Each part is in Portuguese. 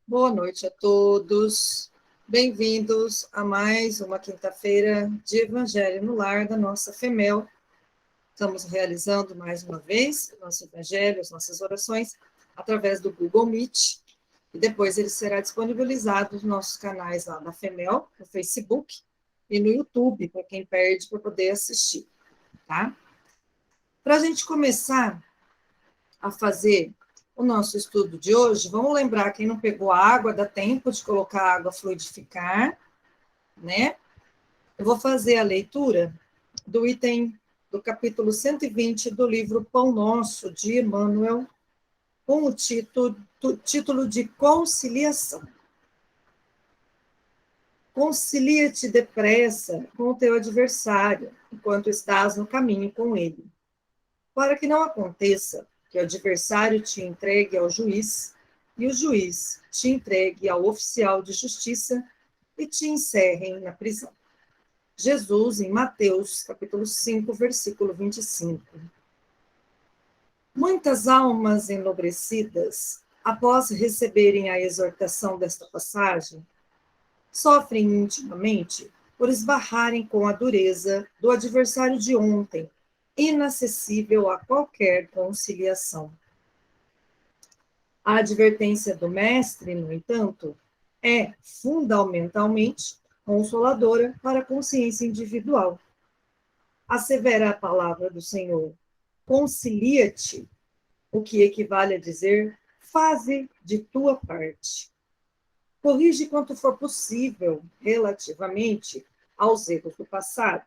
Boa noite a todos. Bem-vindos a mais uma quinta-feira de Evangelho no Lar da nossa FEMEL. Estamos realizando mais uma vez o nosso Evangelho, as nossas orações, através do Google Meet, e depois ele será disponibilizado nos nossos canais lá da FEMEL, no Facebook e no YouTube, para quem perde, para poder assistir, tá? Para a gente começar a fazer o nosso estudo de hoje, vamos lembrar, quem não pegou a água, dá tempo de colocar a água fluidificar, né? Eu vou fazer a leitura do item do capítulo 120 do livro Pão Nosso, de Emmanuel, com o título de Conciliação. Concilia-te depressa com o teu adversário, enquanto estás no caminho com ele, para que não aconteça que o adversário te entregue ao juiz, e o juiz te entregue ao oficial de justiça e te encerrem na prisão. Jesus, em Mateus, capítulo 5, versículo 25. Muitas almas enobrecidas, após receberem a exortação desta passagem, sofrem intimamente por esbarrarem com a dureza do adversário de ontem, inacessível a qualquer conciliação. A advertência do mestre, no entanto, é fundamentalmente consoladora para a consciência individual. Assevera a palavra do Senhor: concilia-te, o que equivale a dizer: faze de tua parte. Corrige quanto for possível relativamente aos erros do passado.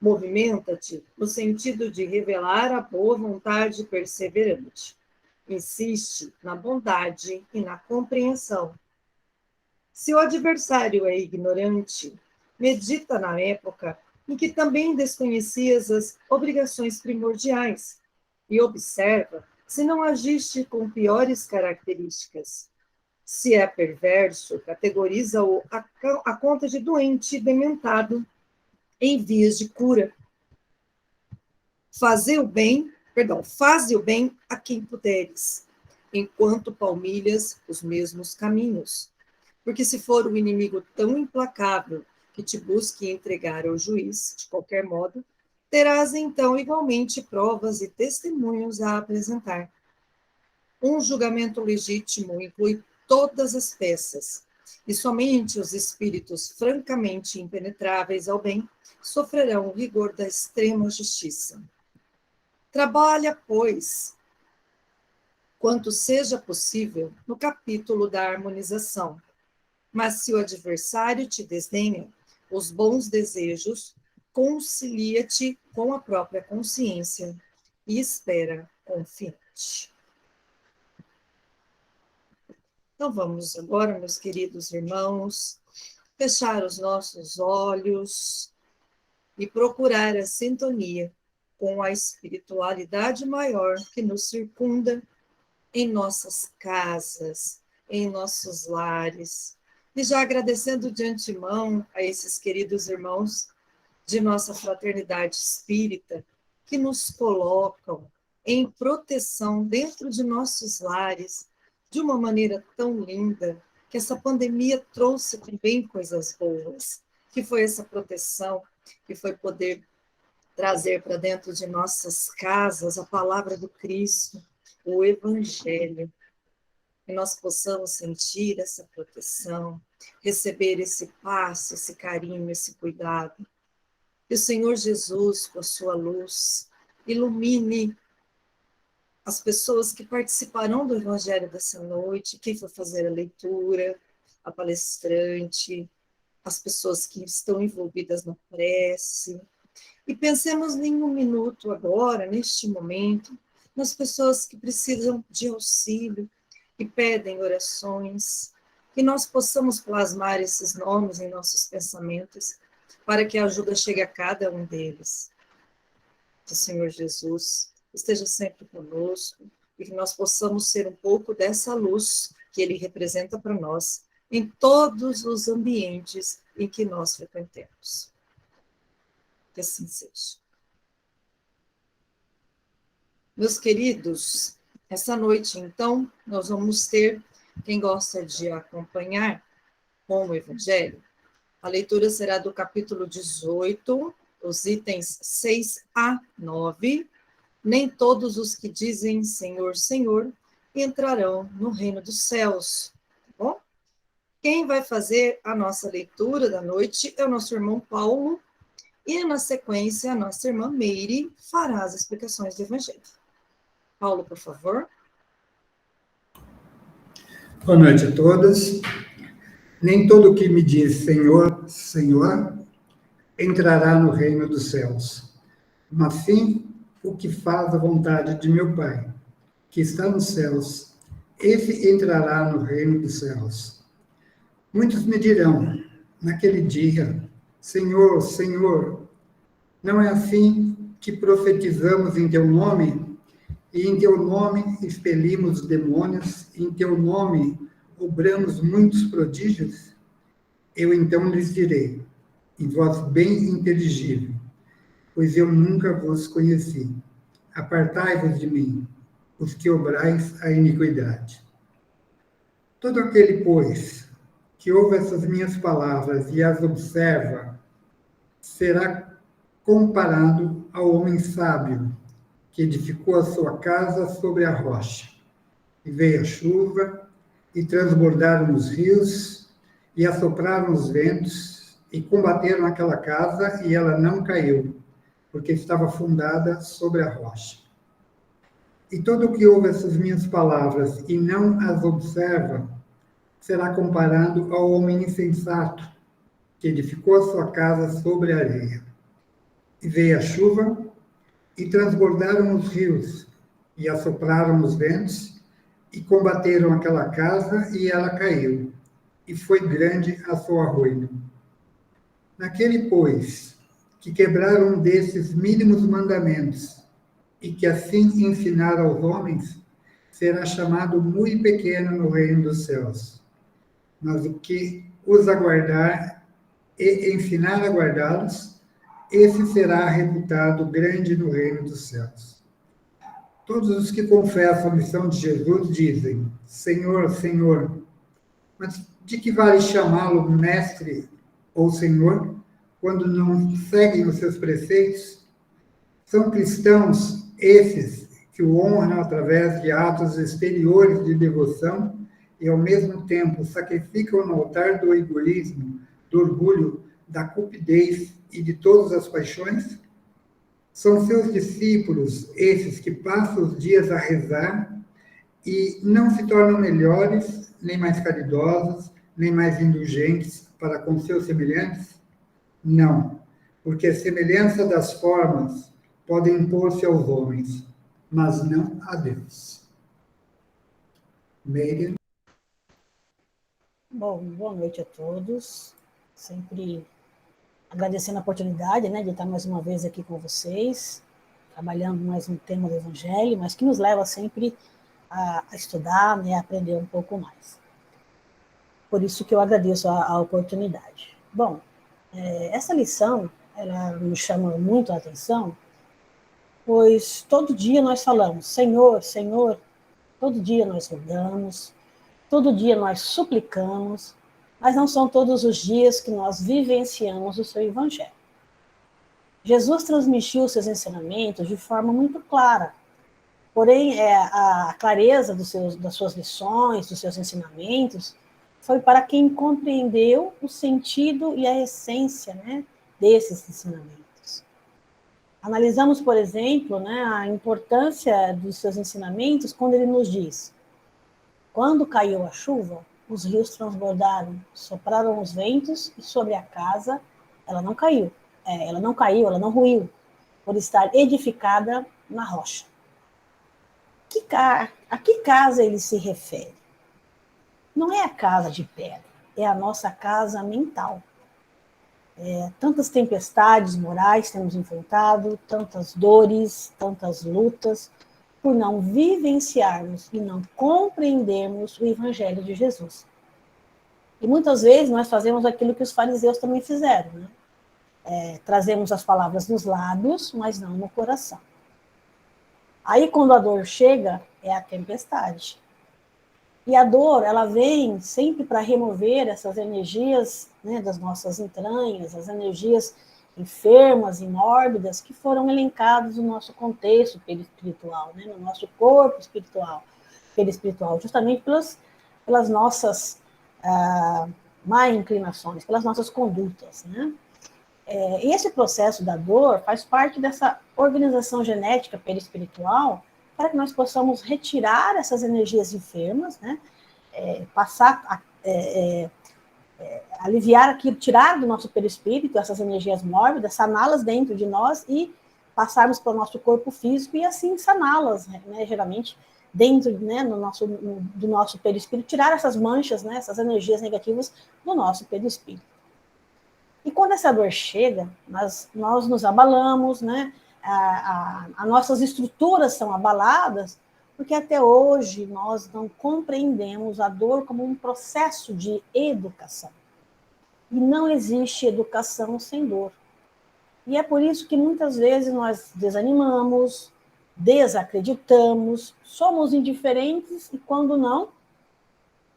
Movimenta-te no sentido de revelar a boa vontade perseverante. Insiste na bondade e na compreensão. Se o adversário é ignorante, medita na época em que também desconhecias as obrigações primordiais e observa se não agiste com piores características. Se é perverso, categoriza-o a conta de doente e dementado em vias de cura. Faze o bem a quem puderes, enquanto palmilhas os mesmos caminhos. Porque se for o inimigo tão implacável que te busque entregar ao juiz, de qualquer modo, terás então igualmente provas e testemunhos a apresentar. Um julgamento legítimo inclui todas as peças, e somente os espíritos francamente impenetráveis ao bem sofrerão o rigor da extrema justiça. Trabalha, pois, quanto seja possível, no capítulo da harmonização. Mas se o adversário te desdenha os bons desejos, concilia-te com a própria consciência e espera confiante. Então vamos agora, meus queridos irmãos, fechar os nossos olhos e procurar a sintonia com a espiritualidade maior que nos circunda em nossas casas, em nossos lares. E já agradecendo de antemão a esses queridos irmãos de nossa fraternidade espírita, que nos colocam em proteção dentro de nossos lares, de uma maneira tão linda, que essa pandemia trouxe também coisas boas, que foi essa proteção, que foi poder trazer para dentro de nossas casas a palavra do Cristo, o Evangelho, que nós possamos sentir essa proteção, receber esse passo, esse carinho, esse cuidado. Que o Senhor Jesus, com a sua luz, ilumine as pessoas que participarão do Evangelho dessa noite, quem for fazer a leitura, a palestrante, as pessoas que estão envolvidas na prece. E pensemos em um minuto agora, neste momento, nas pessoas que precisam de auxílio, que pedem orações, que nós possamos plasmar esses nomes em nossos pensamentos, para que a ajuda chegue a cada um deles. Que o Senhor Jesus esteja sempre conosco e que nós possamos ser um pouco dessa luz que Ele representa para nós em todos os ambientes em que nós frequentemos. Que assim seja. Meus queridos, essa noite, então, nós vamos ter Quem gosta de acompanhar com o Evangelho, a leitura será do capítulo 18, os itens 6 a 9. Nem todos os que dizem Senhor, Senhor entrarão no reino dos céus. Tá bom? Quem vai fazer a nossa leitura da noite é o nosso irmão Paulo, e na sequência a nossa irmã Meire fará as explicações do Evangelho. Paulo, por favor. Boa noite a todos. Nem todo que me diz Senhor, Senhor, entrará no reino dos céus, mas sim o que faz a vontade de meu Pai, que está nos céus, esse entrará no reino dos céus. Muitos me dirão, naquele dia, Senhor, Senhor, não é assim que profetizamos em teu nome, e em teu nome expelimos demônios, e em teu nome obramos muitos prodígios? Eu então lhes direi, em voz bem inteligível, pois eu nunca vos conheci. Apartai-vos de mim, os que obrais a iniquidade. Todo aquele, pois, que ouve essas minhas palavras e as observa, será comparado ao homem sábio, que edificou a sua casa sobre a rocha. E veio a chuva, e transbordaram os rios, e assopraram os ventos, e combateram aquela casa, e ela não caiu, porque estava fundada sobre a rocha. E todo o que ouve essas minhas palavras e não as observa, será comparado ao homem insensato, que edificou a sua casa sobre a areia. E veio a chuva, e transbordaram os rios, e assopraram os ventos, e combateram aquela casa, e ela caiu, e foi grande a sua ruína. Naquele, pois, que quebrar um desses mínimos mandamentos, e que assim ensinar aos homens, será chamado muito pequeno no reino dos céus. Mas o que os aguardar e ensinar a guardá-los, esse será reputado grande no reino dos céus. Todos os que confessam a missão de Jesus dizem, Senhor, Senhor, mas de que vale chamá-lo mestre ou senhor, quando não seguem os seus preceitos? São cristãos esses que o honram através de atos exteriores de devoção e, ao mesmo tempo, sacrificam no altar do egoísmo, do orgulho, da cupidez e de todas as paixões? São seus discípulos esses que passam os dias a rezar e não se tornam melhores, nem mais caridosos, nem mais indulgentes para com seus semelhantes? Não, porque a semelhança das formas pode impor-se aos homens, mas não a Deus. Meire. Bom, boa noite a todos. Sempre agradecendo a oportunidade, né, de estar mais uma vez aqui com vocês, trabalhando mais um tema do Evangelho, mas que nos leva sempre a estudar, né, a aprender um pouco mais. Por isso que eu agradeço a oportunidade. Bom, essa lição, ela me chama muito a atenção, pois todo dia nós falamos, Senhor, Senhor, todo dia nós rogamos, todo dia nós suplicamos, mas não são todos os dias que nós vivenciamos o seu Evangelho. Jesus transmitiu os seus ensinamentos de forma muito clara, porém a clareza das suas lições, dos seus ensinamentos, foi para quem compreendeu o sentido e a essência, né, desses ensinamentos. Analisamos, por exemplo, né, a importância dos seus ensinamentos quando ele nos diz: quando caiu a chuva, os rios transbordaram, sopraram os ventos e sobre a casa ela não caiu, ela não ruiu, por estar edificada na rocha. A que casa ele se refere? Não é a casa de pedra, é a nossa casa mental. Tantas tempestades morais temos enfrentado, tantas dores, tantas lutas, por não vivenciarmos e não compreendermos o Evangelho de Jesus. E muitas vezes nós fazemos aquilo que os fariseus também fizeram, né? Trazemos as palavras nos lábios, mas não no coração. Aí, quando a dor chega, é a tempestade. E a dor, ela vem sempre para remover essas energias, né, das nossas entranhas, as energias enfermas e mórbidas que foram elencadas no nosso contexto perispiritual, né, no nosso corpo espiritual, perispiritual, justamente pelas nossas má inclinações, pelas nossas condutas, né? E esse processo da dor faz parte dessa organização genética perispiritual para que nós possamos retirar essas energias enfermas, né? Aliviar aquilo, tirar do nosso perispírito essas energias mórbidas, saná-las dentro de nós e passarmos para o nosso corpo físico e assim saná-las, né? Geralmente dentro, né, do nosso perispírito, tirar essas manchas, né, essas energias negativas do nosso perispírito. E quando essa dor chega, nós nos abalamos, né? As nossas estruturas são abaladas, porque até hoje nós não compreendemos a dor como um processo de educação. E não existe educação sem dor. E é por isso que muitas vezes nós desanimamos, desacreditamos, somos indiferentes e, quando não,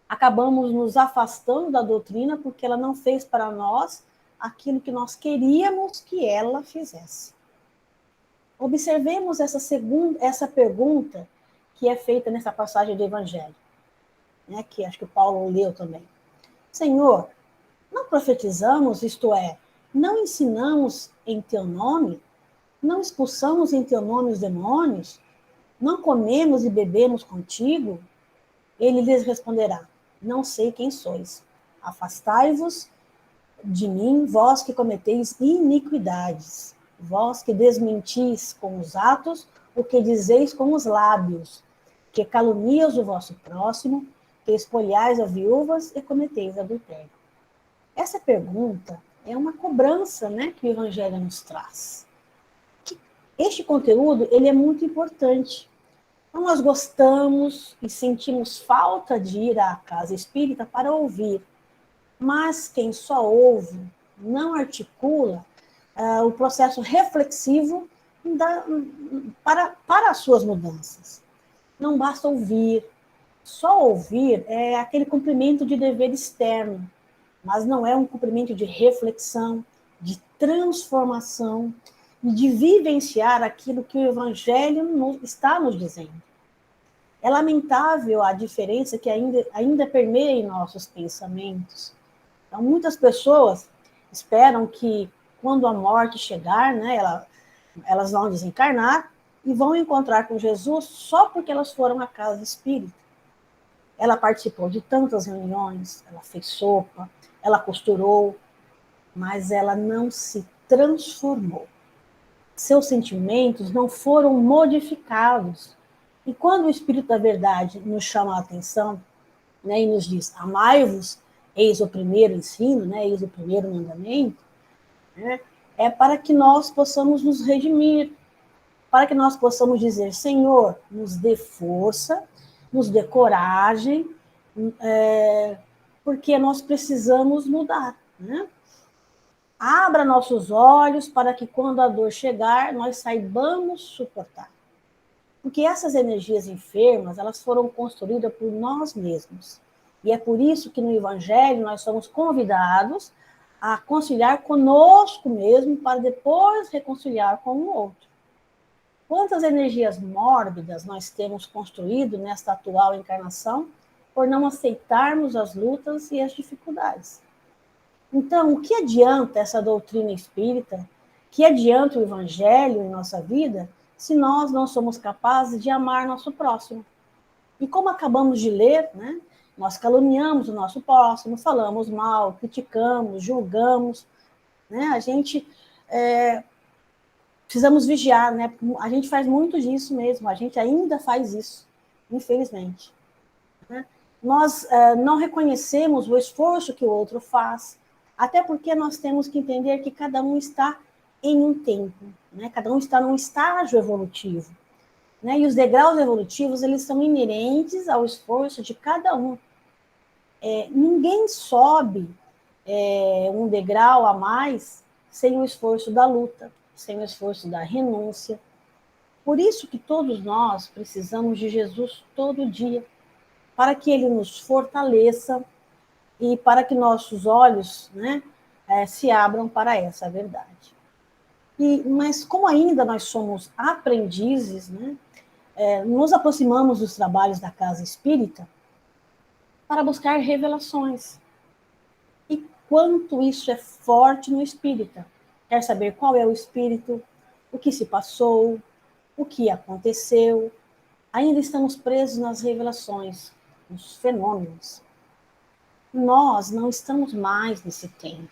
acabamos nos afastando da doutrina porque ela não fez para nós aquilo que nós queríamos que ela fizesse. Observemos essa pergunta que é feita nessa passagem do Evangelho, né, que acho que o Paulo leu também. Senhor, não profetizamos, isto é, não ensinamos em teu nome? Não expulsamos em teu nome os demônios? Não comemos e bebemos contigo? Ele lhes responderá, não sei quem sois. Afastai-vos de mim, vós que cometeis iniquidades, vós que desmentis com os atos o que dizeis com os lábios, que calunias o vosso próximo, que espolhais as viúvas e cometeis adultério. Essa pergunta é uma cobrança, né, que o Evangelho nos traz. Este conteúdo ele é muito importante. Então, nós gostamos e sentimos falta de ir à casa espírita para ouvir, mas quem só ouve não articula o processo reflexivo para as suas mudanças. Não basta ouvir. Só ouvir é aquele cumprimento de dever externo, mas não é um cumprimento de reflexão, de transformação e de vivenciar aquilo que o Evangelho está nos dizendo. É lamentável a diferença que ainda permeia em nossos pensamentos. Então, muitas pessoas esperam que, quando a morte chegar, né, elas vão desencarnar e vão encontrar com Jesus só porque elas foram à casa espírita. Ela participou de tantas reuniões, ela fez sopa, ela costurou, mas ela não se transformou. Seus sentimentos não foram modificados. E quando o Espírito da Verdade nos chama a atenção, né, e nos diz, amai-vos, eis o primeiro ensino, né, eis o primeiro mandamento, né, é para que nós possamos nos redimir, para que nós possamos dizer, Senhor, nos dê força, nos dê coragem, porque nós precisamos mudar, né? Abra nossos olhos para que quando a dor chegar, nós saibamos suportar. Porque essas energias enfermas, elas foram construídas por nós mesmos. E é por isso que no Evangelho nós somos convidados a conciliar conosco mesmo para depois reconciliar com o outro. Quantas energias mórbidas nós temos construído nesta atual encarnação por não aceitarmos as lutas e as dificuldades? Então, o que adianta essa doutrina espírita? Que adianta o Evangelho em nossa vida se nós não somos capazes de amar nosso próximo? E como acabamos de ler, né, nós caluniamos o nosso próximo, falamos mal, criticamos, julgamos, né, a gente precisamos vigiar, né, a gente faz muito disso mesmo, a gente ainda faz isso, infelizmente. Né? Nós não reconhecemos o esforço que o outro faz, até porque nós temos que entender que cada um está em um tempo, né? Cada um está num estágio evolutivo, né? E os degraus evolutivos, eles são inerentes ao esforço de cada um. Ninguém sobe um degrau a mais sem o esforço da luta, sem o esforço da renúncia. Por isso que todos nós precisamos de Jesus todo dia, para que ele nos fortaleça e para que nossos olhos, né, se abram para essa verdade. Mas como ainda nós somos aprendizes, né, nos aproximamos dos trabalhos da Casa Espírita para buscar revelações. E quanto isso é forte no espírita. Quer saber qual é o espírito, o que se passou, o que aconteceu. Ainda estamos presos nas revelações, nos fenômenos. Nós não estamos mais nesse tempo.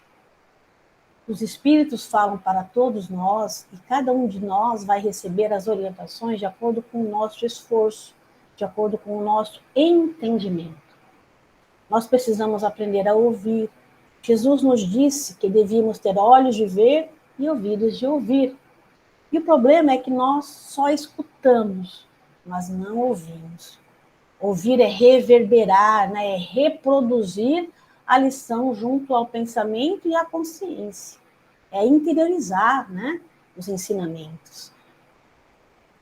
Os espíritos falam para todos nós e cada um de nós vai receber as orientações de acordo com o nosso esforço, de acordo com o nosso entendimento. Nós precisamos aprender a ouvir. Jesus nos disse que devíamos ter olhos de ver e ouvidos de ouvir. E o problema é que nós só escutamos, mas não ouvimos. Ouvir é reverberar, né? É reproduzir a lição junto ao pensamento e à consciência. É interiorizar, né, os ensinamentos.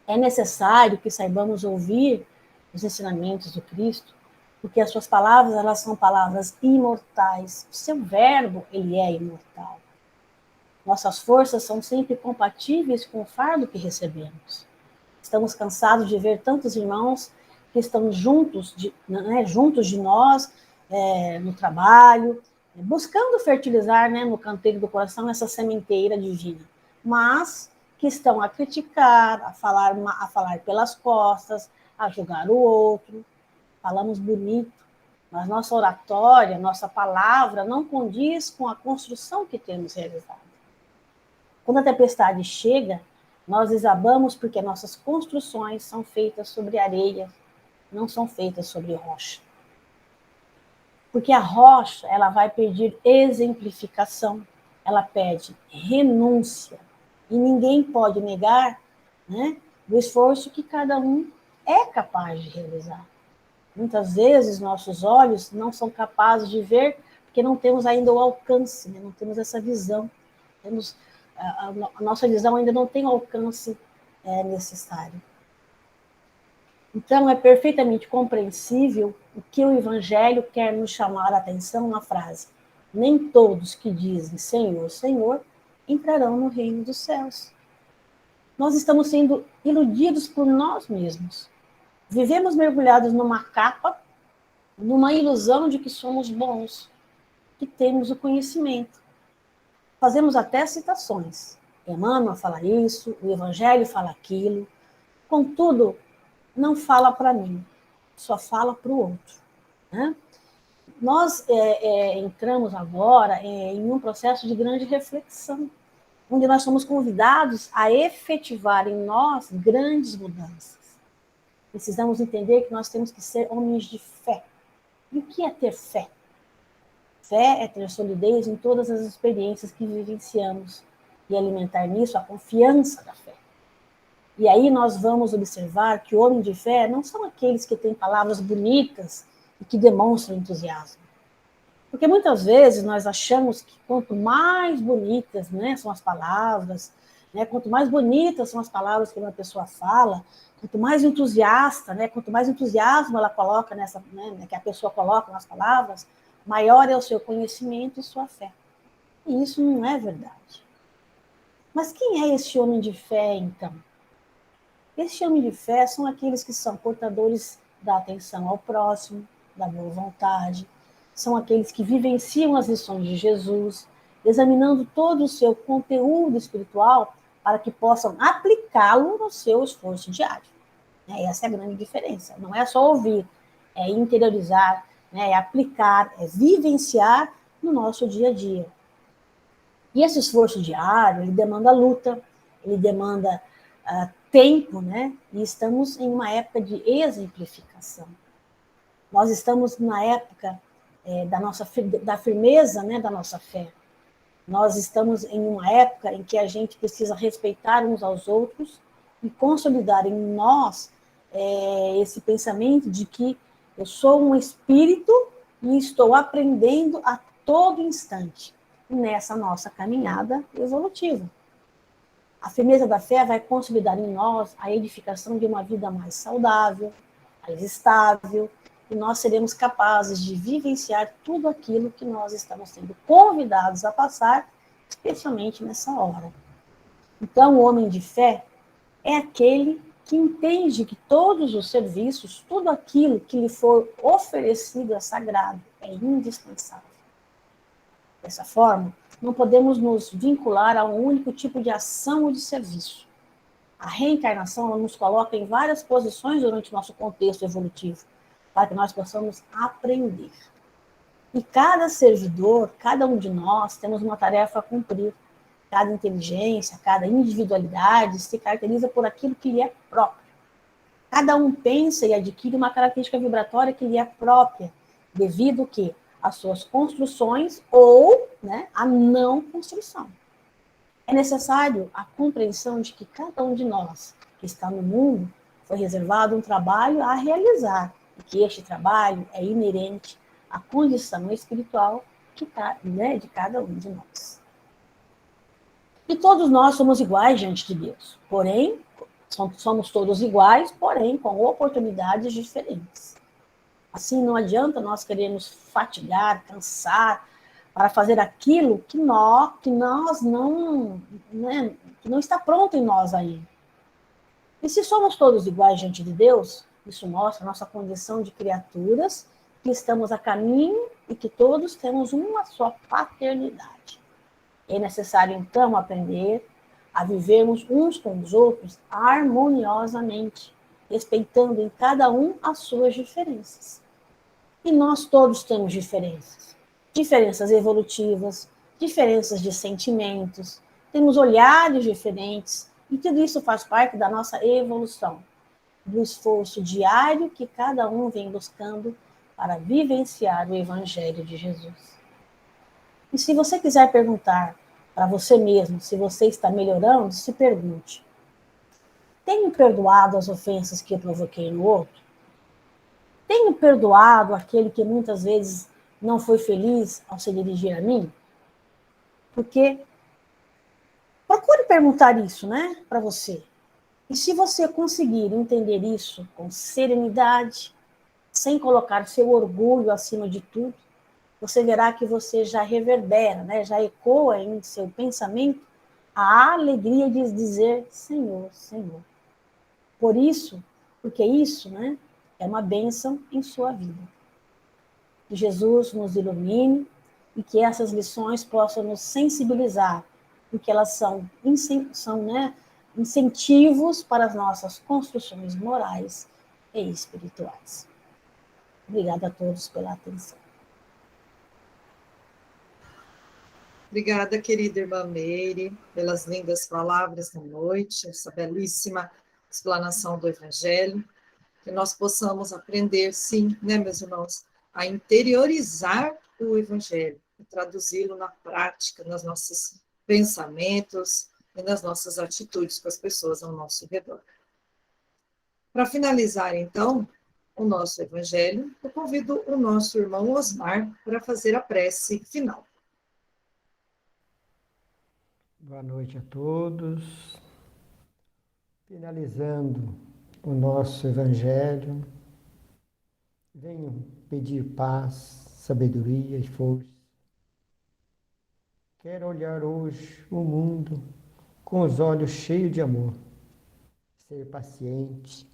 É necessário que saibamos ouvir os ensinamentos do Cristo, porque as suas palavras, elas são palavras imortais. O seu verbo, ele é imortal. Nossas forças são sempre compatíveis com o fardo que recebemos. Estamos cansados de ver tantos irmãos que estão juntos de nós, no trabalho, buscando fertilizar, né, no canteiro do coração essa sementeira divina, mas que estão a criticar, a falar pelas costas, a julgar o outro. Falamos bonito, mas nossa oratória, nossa palavra não condiz com a construção que temos realizado. Quando a tempestade chega, nós desabamos porque nossas construções são feitas sobre areia, não são feitas sobre rocha. Porque a rocha, ela vai pedir exemplificação, ela pede renúncia. E ninguém pode negar, né, o esforço que cada um é capaz de realizar. Muitas vezes nossos olhos não são capazes de ver porque não temos ainda o alcance, né? Não temos essa visão. A nossa visão ainda não tem o alcance necessário. Então, é perfeitamente compreensível o que o Evangelho quer nos chamar a atenção na frase: nem todos que dizem Senhor, Senhor, entrarão no reino dos céus. Nós estamos sendo iludidos por nós mesmos. Vivemos mergulhados numa capa, numa ilusão de que somos bons, que temos o conhecimento. Fazemos até citações. Emmanuel fala isso, o Evangelho fala aquilo. Contudo, não fala para mim, só fala para o outro. Né? Nós entramos agora em um processo de grande reflexão, onde nós somos convidados a efetivar em nós grandes mudanças. Precisamos entender que nós temos que ser homens de fé. E o que é ter fé? Fé é ter solidez em todas as experiências que vivenciamos e alimentar nisso a confiança da fé. E aí nós vamos observar que o homem de fé não são aqueles que têm palavras bonitas e que demonstram entusiasmo. Porque muitas vezes nós achamos que quanto mais bonitas, né, são as palavras, né, quanto mais bonitas são as palavras que uma pessoa fala, quanto mais entusiasta, né, quanto mais entusiasmo ela coloca nessa, né, que a pessoa coloca nas palavras, maior é o seu conhecimento e sua fé. E isso não é verdade. Mas quem é esse homem de fé, então? Esse homem de fé são aqueles que são portadores da atenção ao próximo, da boa vontade, são aqueles que vivenciam as lições de Jesus, examinando todo o seu conteúdo espiritual para que possam aplicá-lo no seu esforço diário. Essa é a grande diferença. Não é só ouvir, é interiorizar, né, é aplicar, é vivenciar no nosso dia a dia. E esse esforço diário, ele demanda luta, ele demanda tempo, né? E estamos em uma época de exemplificação. Nós estamos na época da firmeza, né, da nossa fé. Nós estamos em uma época em que a gente precisa respeitar uns aos outros e consolidar em nós esse pensamento de que eu sou um espírito e estou aprendendo a todo instante nessa nossa caminhada evolutiva. A firmeza da fé vai consolidar em nós a edificação de uma vida mais saudável, mais estável, e nós seremos capazes de vivenciar tudo aquilo que nós estamos sendo convidados a passar, especialmente nessa hora. Então, o homem de fé é aquele que entende que todos os serviços, tudo aquilo que lhe for oferecido é sagrado, é indispensável. Dessa forma, não podemos nos vincular a um único tipo de ação ou de serviço. A reencarnação nos coloca em várias posições durante o nosso contexto evolutivo, para que nós possamos aprender. E cada servidor, cada um de nós, temos uma tarefa a cumprir. Cada inteligência, cada individualidade se caracteriza por aquilo que lhe é próprio. Cada um pensa e adquire uma característica vibratória que lhe é própria, devido que às suas construções ou, né, a não construção. É necessário a compreensão de que cada um de nós que está no mundo foi reservado um trabalho a realizar, e que este trabalho é inerente à condição espiritual né, de cada um de nós. E todos nós somos iguais diante de Deus, porém, somos todos iguais, porém, com oportunidades diferentes. Assim, não adianta nós querermos fatigar, cansar, para fazer aquilo que nós não, né, que não está pronto em nós ainda. E se somos todos iguais diante de Deus, isso mostra a nossa condição de criaturas que estamos a caminho e que todos temos uma só paternidade. É necessário, então, aprender a vivermos uns com os outros harmoniosamente, respeitando em cada um as suas diferenças. E nós todos temos diferenças. Diferenças evolutivas, diferenças de sentimentos, temos olhares diferentes, e tudo isso faz parte da nossa evolução, do esforço diário que cada um vem buscando para vivenciar o Evangelho de Jesus. E se você quiser perguntar para você mesmo se você está melhorando, se pergunte: tenho perdoado as ofensas que eu provoquei no outro? Tenho perdoado aquele que muitas vezes não foi feliz ao se dirigir a mim? Porque procure perguntar isso, né, para você. E se você conseguir entender isso com serenidade, sem colocar seu orgulho acima de tudo, você verá que você já reverbera, né, já ecoa em seu pensamento a alegria de dizer Senhor, Senhor. Porque isso, né, é uma bênção em sua vida. Que Jesus nos ilumine e que essas lições possam nos sensibilizar, porque elas são né, incentivos para as nossas construções morais e espirituais. Obrigada a todos pela atenção. Obrigada, querida irmã Meire, pelas lindas palavras da noite, essa belíssima explanação do Evangelho, que nós possamos aprender, sim, né, meus irmãos, a interiorizar o Evangelho, e traduzi-lo na prática, nos nossos pensamentos e nas nossas atitudes com as pessoas ao nosso redor. Para finalizar, então, o nosso Evangelho, eu convido o nosso irmão Osmar para fazer a prece final. Boa noite a todos. Finalizando o nosso Evangelho, venho pedir paz, sabedoria e força. Quero olhar hoje o mundo com os olhos cheios de amor, ser paciente,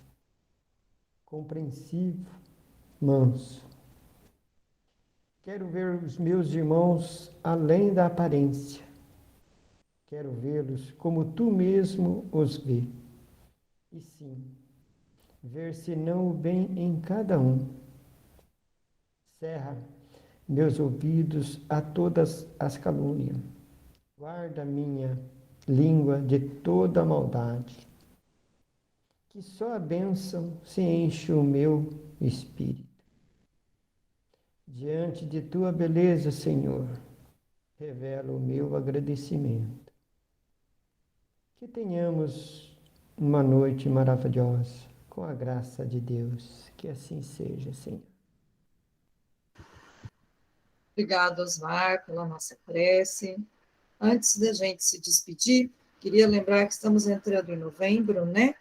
compreensivo, manso. Quero ver os meus irmãos além da aparência. Quero vê-los como tu mesmo os vê. E sim, ver senão o bem em cada um. Cerra meus ouvidos a todas as calúnias. Guarda minha língua de toda maldade. Que só a bênção se enche o meu espírito. Diante de tua beleza, Senhor, revelo o meu agradecimento. Que tenhamos uma noite maravilhosa, com a graça de Deus. Que assim seja, Senhor. Obrigado, Osmar, pela nossa prece. Antes da gente se despedir, queria lembrar que estamos entrando em novembro, né?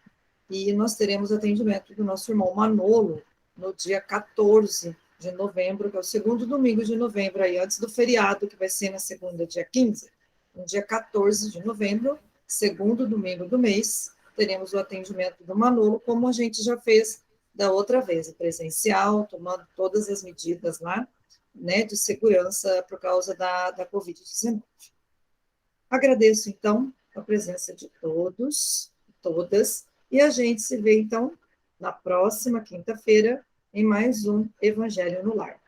E nós teremos atendimento do nosso irmão Manolo, no dia 14 de novembro, que é o segundo domingo de novembro, aí, antes do feriado, que vai ser na segunda, dia 15. No dia 14 de novembro, segundo domingo do mês, teremos o atendimento do Manolo, como a gente já fez da outra vez, presencial, tomando todas as medidas lá, né, de segurança por causa da Covid-19. Agradeço, então, a presença de todos, todas, e a gente se vê, então, na próxima quinta-feira, em mais um Evangelho no Lar.